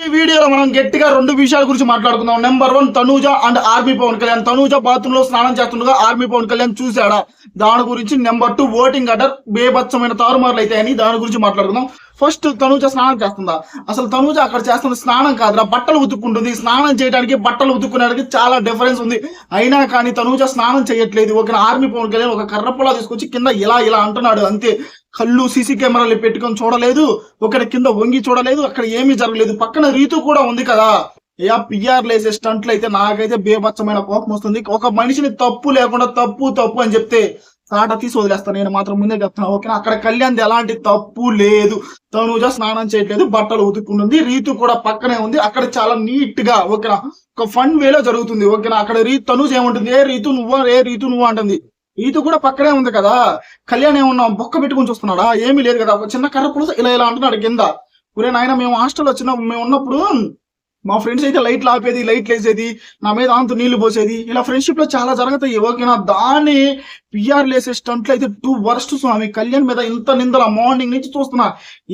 ఈ వీడియోలో మనం గట్టిగా రెండు విషయాల గురించి మాట్లాడుకుందాం. Number 1, Tanuja and army Pawan Kalyan. Tanuja bathroom లో స్నానం చేస్తుండగా ఆర్మీ పవన్ కళ్యాణ్ చూశాడా, దాని గురించి. నెంబర్ 2, ఓటింగ్ ఆర్డర్ బేభత్సమైన తారుమార్లు అయితే అని దాని గురించి మాట్లాడుకుందాం. ఫస్ట్, తనూజ స్నానం చేస్తుందా? అసలు తనూజ అక్కడ చేస్తుంది స్నానం కాదురా, బట్టలు ఉతుక్కుంటుంది. స్నానం చేయడానికి బట్టలు ఉతుక్కునేడానికి చాలా డిఫరెన్స్ ఉంది. అయినా కానీ తనూజ స్నానం చేయట్లేదు. ఒక ఆర్మీ పవన్ కళ్యాణ్ ఒక కర్రపులా తీసుకొచ్చి కింద ఇలా ఇలా అంటున్నాడు అంతే. కళ్ళు సీసీ కెమెరాలు పెట్టుకొని చూడలేదు, ఒకరి కింద వంగి చూడలేదు, అక్కడ ఏమీ జరగలేదు. పక్కన రీతు కూడా ఉంది కదా. పిఆర్ లేసే స్టంట్లు అయితే నాకైతే బేభత్సమైన కోపం వస్తుంది. ఒక మనిషిని తప్పు లేకుండా తప్పు అని చెప్తే తాట తీసి వదిలేస్తాను. నేను మాత్రం ముందే చెప్తున్నా, ఓకేనా. అక్కడ కళ్యాణ్ ఎలాంటి తప్పు లేదు. తనూజ స్నానం చేయట్లేదు, బట్టలు ఉతుక్కుంటుంది. రీతు కూడా పక్కనే ఉంది. అక్కడ చాలా నీట్ గా ఓకేనా, ఒక ఫన్ వేలో జరుగుతుంది. ఓకేనా. అక్కడ తనూజ ఏముంటుంది, ఏ రీతు నువ్వు అంటుంది. రీతు కూడా పక్కనే ఉంది కదా. కళ్యాణ్ ఏమన్నా బొక్క పెట్టుకుని చూస్తున్నాడా? ఏమీ లేదు కదా. ఒక చిన్న కర్ర పులుసు ఇలా అంటున్నాడు కింద. ఒరే నాయన, మేము హాస్టల్ మేము ఉన్నప్పుడు మా ఫ్రెండ్స్ అయితే లైట్లు ఆపేది, లైట్లు వేసేది, నా మీద అంత నీళ్లు పోసేది, ఇలా ఫ్రెండ్షిప్ లో చాలా జరుగుతాయి. ఓకేనా. దాన్ని పిఆర్ లేసే స్టంట్లు అయితే 2 worst స్వామి. కళ్యాణ్ మీద ఇంత నిందల మార్నింగ్ నుంచి చూస్తున్నా.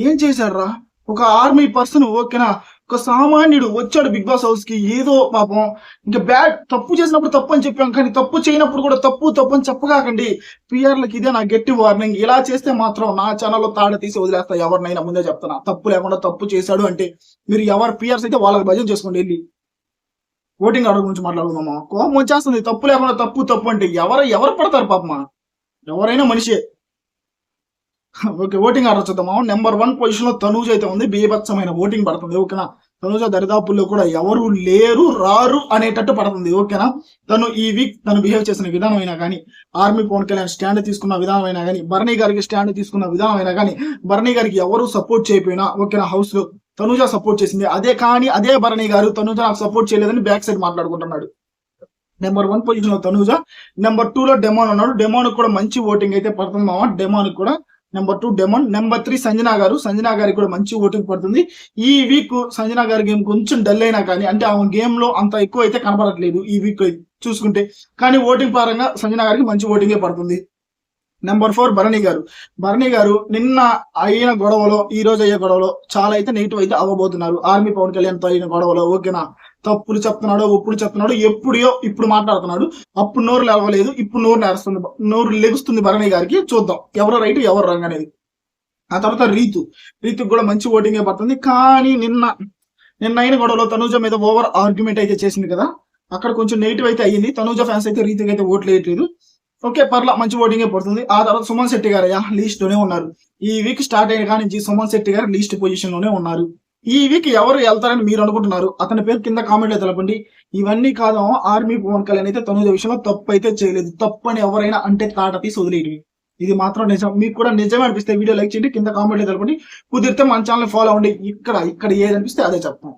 ఏం చేశాడ్రా ఒక ఆర్మీ పర్సన్, ఓకేనా. ఒక సామాన్యుడు వచ్చాడు బిగ్ బాస్ హౌస్ కి, ఏదో పాపం ఇంకా తప్పు చేసినప్పుడు తప్పు అని చెప్పాం, కానీ తప్పు చేయనప్పుడు కూడా తప్పు అని చెప్పగాకండి. పిఆర్లకి ఇదే నా గట్టి వార్నింగ్. ఇలా చేస్తే మాత్రం నా ఛానల్లో తాడ తీసి వదిలేస్తా. ఎవరినైనా ముందే చెప్తున్నా, తప్పు లేకుండా తప్పు చేశాడు అంటే మీరు ఎవరు పిఆర్స్ అయితే వాళ్ళకి భజన చేసుకోండి. వెళ్ళి ఓటింగ్ ఆర్డర్ గురించి మాట్లాడుకుందామా. కోపం వచ్చేస్తుంది. తప్పు లేకుండా తప్పు అంటే ఎవరు పడతారు పాపమా. ఎవరైనా మనిషే. ఓకే, ఓటింగ్ ఆర్డర్ చూద్దామా. నెంబర్ 1 పొజిషన్ లో తనూజ అయితే ఉంది. బీభత్సమైన ఓటింగ్ పడుతుంది. ఓకేనా. తనూజ దరిదాపుల్లో కూడా ఎవరు లేరు రారు అనేటట్టు పడుతుంది. ఓకేనా. తను ఈ వీక్ తను బిహేవ్ చేసిన విధానం అయినా కానీ, ఆర్మీ పవన్ కళ్యాణ్ స్టాండ్ తీసుకున్న విధానం అయినా కానీ, భరణి గారికి స్టాండ్ తీసుకున్న విధానం అయినా కానీ, భరణి గారికి ఎవరు సపోర్ట్ చేయకపోయినా ఓకేనా, హౌస్ లో తనూజ సపోర్ట్ చేసింది. అదే భరణి గారు తనూజ నాకు సపోర్ట్ చేయలేదని బ్యాక్ సైడ్ మాట్లాడుకుంటున్నాడు. నెంబర్ 1 పొజిషన్ లో తనూజ. నెంబర్ 2 లో డెమాన్ ఉన్నాడు. డెమాన్ కూడా మంచి ఓటింగ్ అయితే పడుతుంది మామ. డెమాన్ కూడా నెంబర్ 2 డెమాన్. నెంబర్ 3 సంజనా గారికి కూడా మంచి ఓటింగ్ పడుతుంది. ఈ వీక్ సంజనా గారి గేమ్ కొంచెం డల్ అయినా కానీ, అంటే ఆమె గేమ్ లో అంత ఎక్కువ అయితే కనపడట్లేదు ఈ వీక్ చూసుకుంటే, కానీ ఓటింగ్ పరంగా సంజనా గారికి మంచి ఓటింగే పడుతుంది. నెంబర్ 4 భరణి గారు నిన్న అయిన గొడవలో, ఈ రోజు అయ్యే గొడవలో చాలా అయితే నెగిటివ్ అయితే అవ్వబోతున్నారు. ఆర్మీ పవన్ కళ్యాణ్ తో అయిన గొడవలో ఓకేనా. తప్పులు చెప్తున్నాడు, ఒప్పుడు చెప్తున్నాడు, ఇప్పుడు మాట్లాడుతున్నాడు. అప్పుడు నోరు లేవలేదు, ఇప్పుడు నోరు లెగుస్తుంది భరణి గారికి. చూద్దాం ఎవరో రైట్ ఎవరు రాంగ్ అనేది. ఆ తర్వాత రీతుకు కూడా మంచి ఓటింగే పడుతుంది. కానీ నిన్న అయిన గొడవలో తనూజ మీద ఓవర్ ఆర్గ్యుమెంట్ అయితే చేసింది కదా, అక్కడ కొంచెం నెగిటివ్ అయితే అయ్యింది. తనూజ ఫ్యాన్స్ అయితే రీతుకి అయితే ఓట్లు వేయట్లేదు. ఓకే, పర్లా మంచి ఓటింగే పడుతుంది. ఆ తర్వాత సుమన్ శెట్టి గారు లీస్ట్ లోనే ఉన్నారు. ఈ వీక్ స్టార్ట్ అయిన కానీ నుంచి సుమన్ శెట్టి గారు లీస్ట్ పొజిషన్ లోనే ఉన్నారు. ఈ వీక్ ఎవరు వెళ్తారని మీరు అనుకుంటున్నారు? అతని పేరు కింద కామెంట్ లో తెలపండి. ఇవన్నీ కాదు, ఆర్మీ పవన్ కళ్యాణ్ అయితే తనూజ విషయంలో తప్పు అయితే చేయలేదు. తప్పు అని ఎవరైనా అంటే తాట తీసి వదిలేయడం, ఇది మాత్రం నిజం. మీకు కూడా నిజమే అనిపిస్తే వీడియో లైక్ చేయండి, కింద కామెంట్ లో తెలపండి. కుదిరితే మన ఛానల్ ఫాలో అవ్వండి. ఇక్కడ ఏది అనిపిస్తే అదే చెప్తాం.